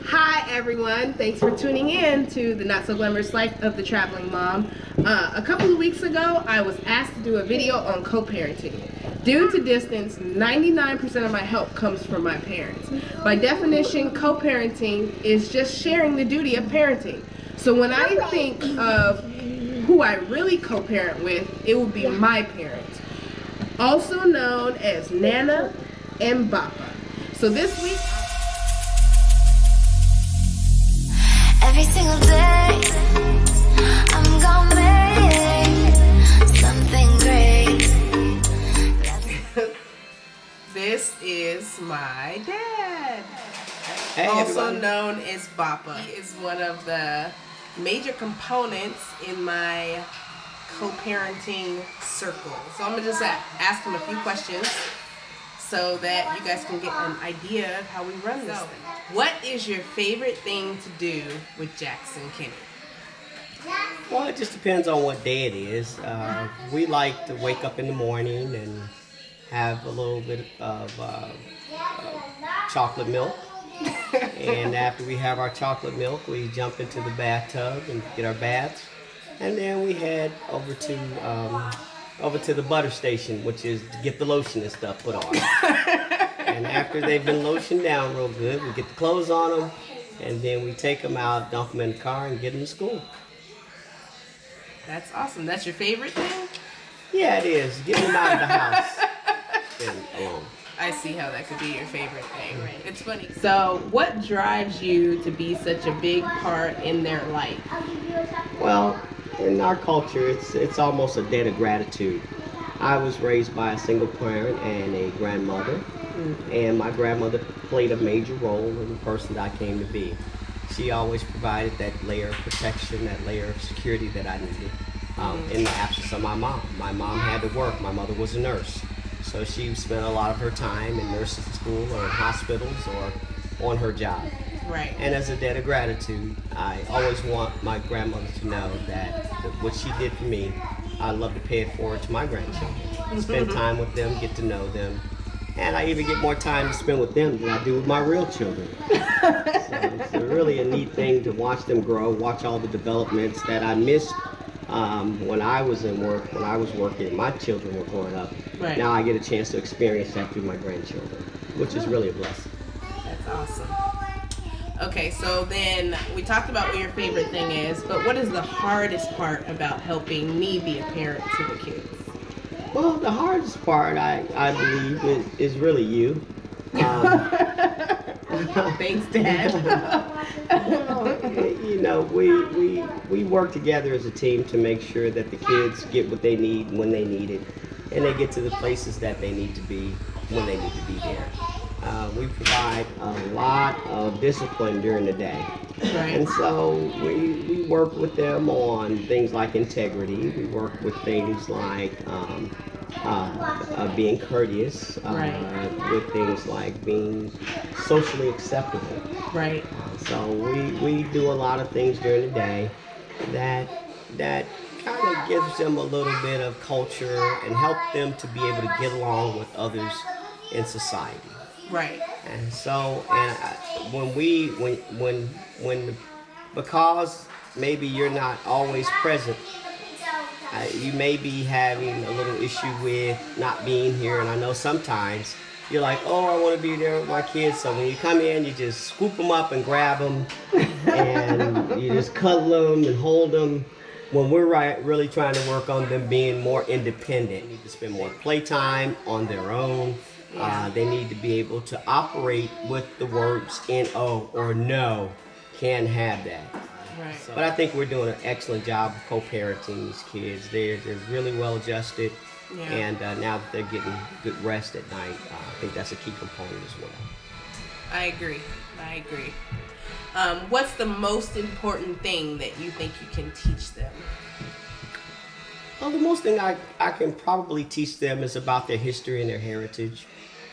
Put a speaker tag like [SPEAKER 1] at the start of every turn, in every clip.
[SPEAKER 1] Hi everyone, thanks for tuning in to the Not So Glamorous Life of the Traveling Mom. A couple of weeks ago, I was asked to do a video on co-parenting. Due to distance, 99% of my help comes from my parents. By definition, co-parenting is just sharing the duty of parenting. So when I think of who I really co-parent with, it would be my parents, also known as Nana and Papa. So this week,
[SPEAKER 2] every single day, I'm gonna make something great.
[SPEAKER 1] this is my dad,
[SPEAKER 3] Hey,
[SPEAKER 1] also
[SPEAKER 3] everybody.
[SPEAKER 1] known as Papa. He is one of the major components in my co-parenting circle. So I'm gonna just ask him a few questions so that you guys can get an idea of how we run this thing. What is your favorite thing to do with Jackson Kenny?
[SPEAKER 3] Well, it just depends on what day it is. We like to wake up in the morning and have a little bit of chocolate milk. And after we have our chocolate milk, we jump into the bathtub and get our baths. And then we head over to the butter station, which is to get the lotion and stuff put on. And after they've been lotioned down real good, we get the clothes on them, and then we take them out, dump them in the car, and get them to school.
[SPEAKER 1] That's awesome. That's your favorite thing?
[SPEAKER 3] Yeah, it is. Get them out of the house and alone.
[SPEAKER 1] I see how that could be your favorite thing. Right. It's funny. So what drives you to be such a big part in their life?
[SPEAKER 3] Well, in our culture, it's almost a debt of gratitude. I was raised by a single parent and a grandmother, and my grandmother played a major role in the person that I came to be. She always provided that layer of protection, that layer of security that I needed in the absence of my mom. My mom had to work. My mother was a nurse, so she spent a lot of her time in nursing school or in hospitals or on her job.
[SPEAKER 1] Right.
[SPEAKER 3] And as a debt of gratitude, I always want my grandmother to know that what she did for me, I love to pay it forward to my grandchildren. Spend time with them, get to know them, and I even get more time to spend with them than I do with my real children. So it's really a neat thing to watch them grow, watch all the developments that I missed when I was in work, when I was working, my children were growing up.
[SPEAKER 1] Right.
[SPEAKER 3] Now I get a chance to experience that through my grandchildren, which is really a blessing.
[SPEAKER 1] That's awesome. Okay, so then we talked about what your favorite thing is, but what is the hardest part about helping me be a parent to the kids?
[SPEAKER 3] Well, the hardest part, I believe, is really you.
[SPEAKER 1] Thanks, Dad.
[SPEAKER 3] You know, we work together as a team to make sure that the kids get what they need when they need it, and they get to the places that they need to be when they need to be there. We provide a lot of discipline during the day.
[SPEAKER 1] Right.
[SPEAKER 3] And so we work with them on things like integrity. We work with things like being courteous, with things like being socially acceptable.
[SPEAKER 1] Right.
[SPEAKER 3] So we do a lot of things during the day that kind of gives them a little bit of culture and help them to be able to get along with others in society.
[SPEAKER 1] Right.
[SPEAKER 3] And so, because maybe you're not always present, you may be having a little issue with not being here. And I know sometimes you're like, oh, I want to be there with my kids. So when you come in, you just scoop them up and grab them, and you just cuddle them and hold them. When we're really trying to work on them being more independent, they need to spend more playtime on their own. They need to be able to operate with the words N-O or no, can have that.
[SPEAKER 1] Right.
[SPEAKER 3] But I think we're doing an excellent job of co-parenting these kids. They're really well adjusted, and now that they're getting good rest at night, I think that's a key component as well.
[SPEAKER 1] I agree. What's the most important thing that you think you can teach them?
[SPEAKER 3] Well, the most thing I can probably teach them is about their history and their heritage,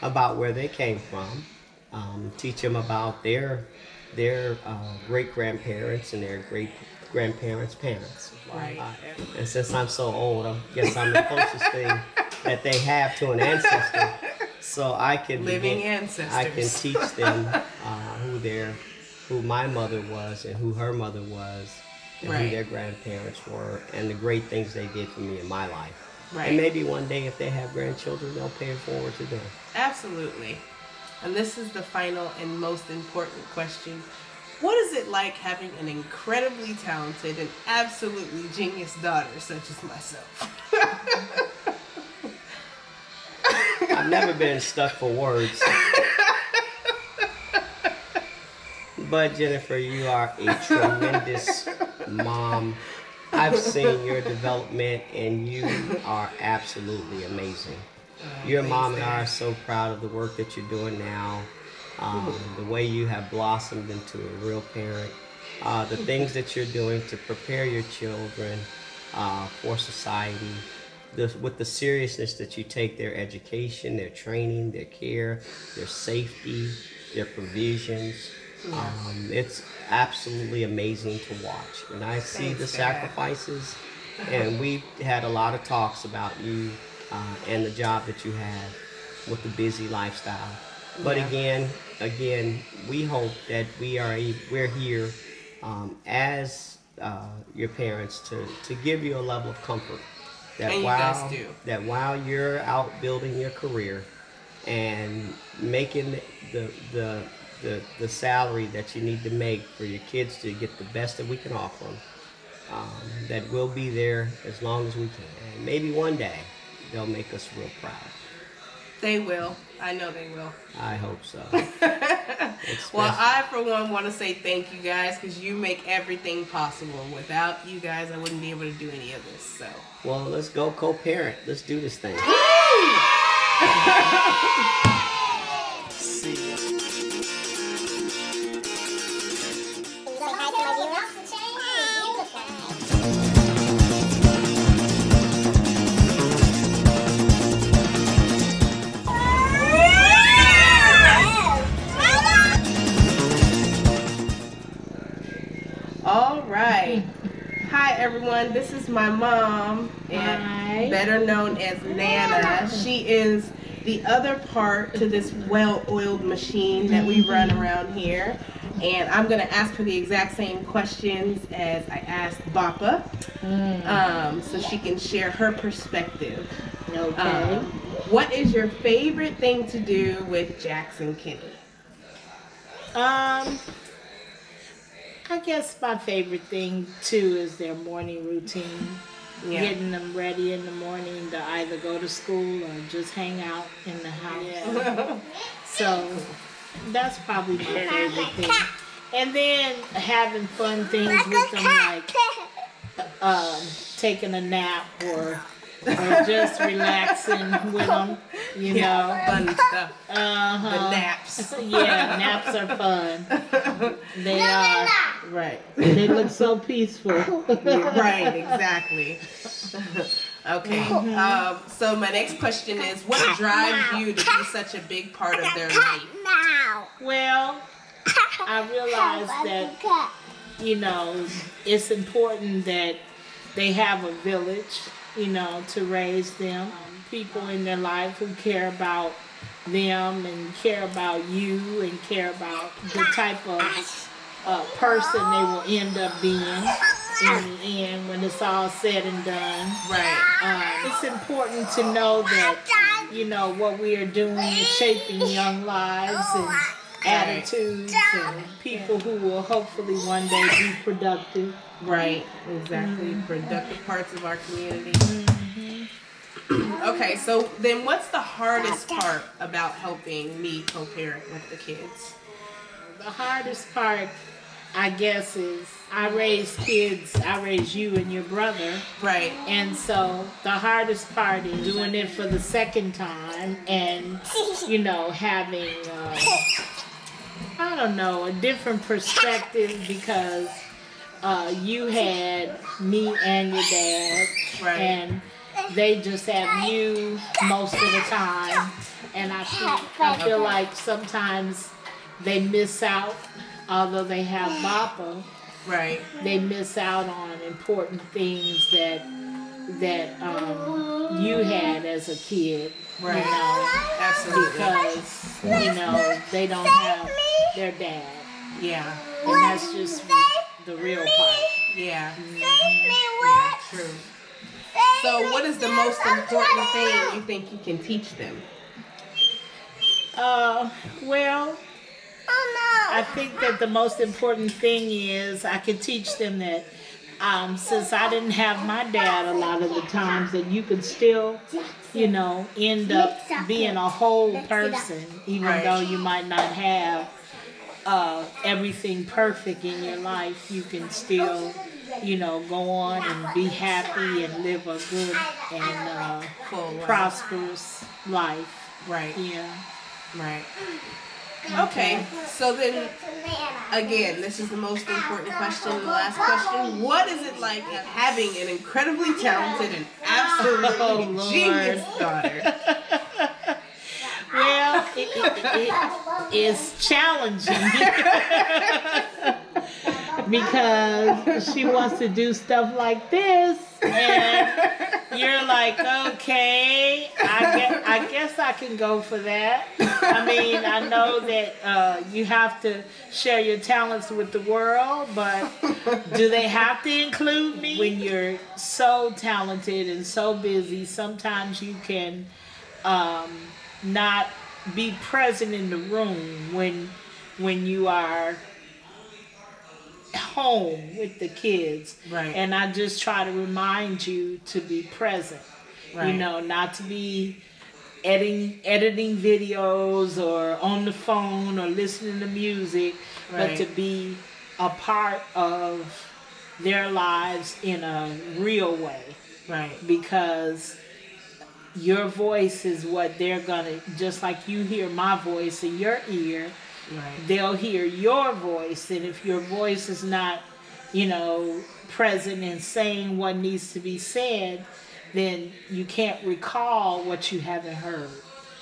[SPEAKER 3] about where they came from. Teach them about their great-grandparents and their great-grandparents' parents.
[SPEAKER 1] Right.
[SPEAKER 3] And since I'm so old, I guess I'm the closest thing that they have to an ancestor. So I can
[SPEAKER 1] living ancestors.
[SPEAKER 3] I can teach them who my mother was and who her mother was, and who their grandparents were, and the great things they did for me in my life. Right. And maybe one day, if they have grandchildren, they'll pay it forward to them.
[SPEAKER 1] Absolutely. And this is the final and most important question. What is it like having an incredibly talented and absolutely genius daughter such as myself?
[SPEAKER 3] I've never been stuck for words. But Jennifer, you are a tremendous mom. I've seen your development, and you are absolutely amazing. Your mom and I are so proud of the work that you're doing now. The way you have blossomed into a real parent. The things that you're doing to prepare your children for society. With the seriousness that you take their education, their training, their care, their safety, their provisions. It's absolutely amazing to watch. And I see the sacrifices, and we had a lot of talks about you and the job that you have with the busy lifestyle. But again, we hope that we're here as your parents to give you a level of comfort that while you're out building your career and making the salary that you need to make for your kids to get the best that we can offer them, that we'll be there as long as we can. And maybe one day they'll make us real proud.
[SPEAKER 1] They will. I know they will.
[SPEAKER 3] I hope so.
[SPEAKER 1] Well, I, for one, want to say thank you guys, because you make everything possible. Without you guys, I wouldn't be able to do any of this. So.
[SPEAKER 3] Well, let's go co-parent. Let's do this thing.
[SPEAKER 1] All right. Hi, everyone. This is my mom, and better known as Nana. She is the other part to this well-oiled machine that we run around here. And I'm going to ask her the exact same questions as I asked Bappa, so she can share her perspective.
[SPEAKER 4] Okay.
[SPEAKER 1] What is your favorite thing to do with Jackson Kenny?
[SPEAKER 4] I guess my favorite thing too is their morning routine. Getting them ready in the morning to either go to school or just hang out in the house. So that's probably my favorite thing. And then having fun things with them, like taking a nap or just relaxing with them, you know.
[SPEAKER 1] Fun stuff. The naps.
[SPEAKER 4] Yeah, naps are fun. They are.
[SPEAKER 1] Right.
[SPEAKER 4] They look so peaceful.
[SPEAKER 1] Right, exactly. Okay. So my next question is, what drives you to be such a big part of their life?
[SPEAKER 4] Well, I realize that, you know, it's important that they have a village, you know, to raise them. People in their life who care about them and care about you and care about the type of person they will end up being in the end when it's all said and done.
[SPEAKER 1] Right.
[SPEAKER 4] It's important to know that, you know, what we are doing is shaping young lives and attitudes and people who will hopefully one day be productive.
[SPEAKER 1] Right, exactly. Productive parts of our community. Okay, so then what's the hardest part about helping me co-parent with the kids?
[SPEAKER 4] The hardest part, I guess, is I raise you and your brother. Right. And so the hardest part is doing it for the second time and, you know, having, I don't know, a different perspective because you had me and your dad. Right. And they just have you most of the time. And I feel like sometimes they miss out, although they have Bappa. Right. They miss out on important things that you had as a kid.
[SPEAKER 1] Right.
[SPEAKER 4] You know,
[SPEAKER 1] Absolutely.
[SPEAKER 4] because, you know, they don't have their dad.
[SPEAKER 1] Yeah.
[SPEAKER 4] And that's just the real part.
[SPEAKER 1] Yeah. Yeah, true. So what is the most important thing you think you can teach them?
[SPEAKER 4] Well, I think that the most important thing is I can teach them that since I didn't have my dad a lot of the times, that you can still, you know, end up being a whole person, even though you might not have everything perfect in your life. You can still, you know, go on and be happy and live a good and prosperous life.
[SPEAKER 1] Right.
[SPEAKER 4] Yeah.
[SPEAKER 1] Right. Okay, so then, again, this is the most important question, the last question. What is it like having an incredibly talented and absolutely genius daughter?
[SPEAKER 4] Well, it is challenging because she wants to do stuff like this, and you're like, okay, I guess I can go for that. I mean, I know that you have to share your talents with the world, but do they have to include me? When you're so talented and so busy, sometimes you can not be present in the room when you are home with the kids.
[SPEAKER 1] Right.
[SPEAKER 4] And I just try to remind you to be present.
[SPEAKER 1] Right.
[SPEAKER 4] You know, not to be editing videos or on the phone or listening to music,
[SPEAKER 1] Right.
[SPEAKER 4] but to be a part of their lives in a real way.
[SPEAKER 1] Right.
[SPEAKER 4] Because your voice is what they're gonna, just like you hear my voice in your ear,
[SPEAKER 1] Right.
[SPEAKER 4] they'll hear your voice. And if your voice is not, you know, present and saying what needs to be said, then you can't recall what you haven't heard.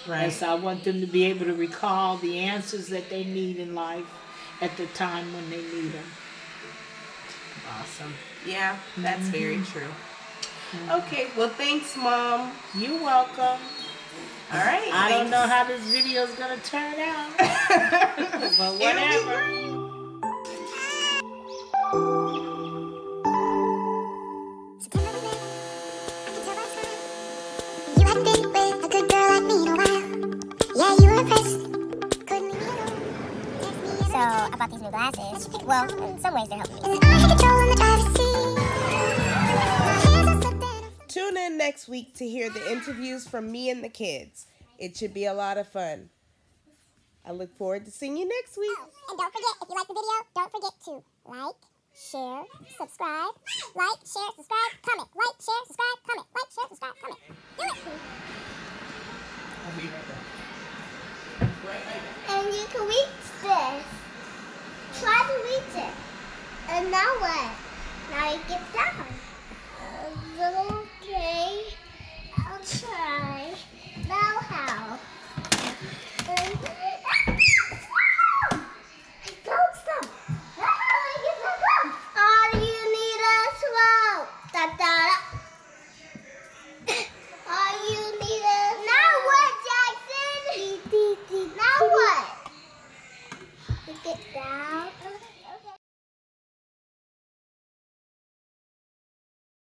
[SPEAKER 1] Right.
[SPEAKER 4] And so I want them to be able to recall the answers that they need in life at the time when they need them.
[SPEAKER 1] Awesome. Yeah, that's very true. Okay, well, thanks, Mom.
[SPEAKER 4] You're welcome.
[SPEAKER 1] All right.
[SPEAKER 4] I don't
[SPEAKER 1] thanks.
[SPEAKER 4] know how this video is going to turn out, but whatever.
[SPEAKER 2] You hadn't been with a good girl like me in a while. Yeah, you were impressed. Couldn't leave me alone. So I bought these new glasses. Well, in some ways they're helping me. I had control in the driver's seat. My hands are slipping.
[SPEAKER 1] Tune in next week to hear the interviews from me and the kids. It should be a lot of fun. I look forward to seeing you next week.
[SPEAKER 2] Oh, and don't forget, if you like the video, don't forget to like, share, subscribe, like, share, subscribe, comment, like, share, subscribe, comment, like, share, subscribe, comment. Do it! And you can reach this. Try to reach it. And now what? Now you get down.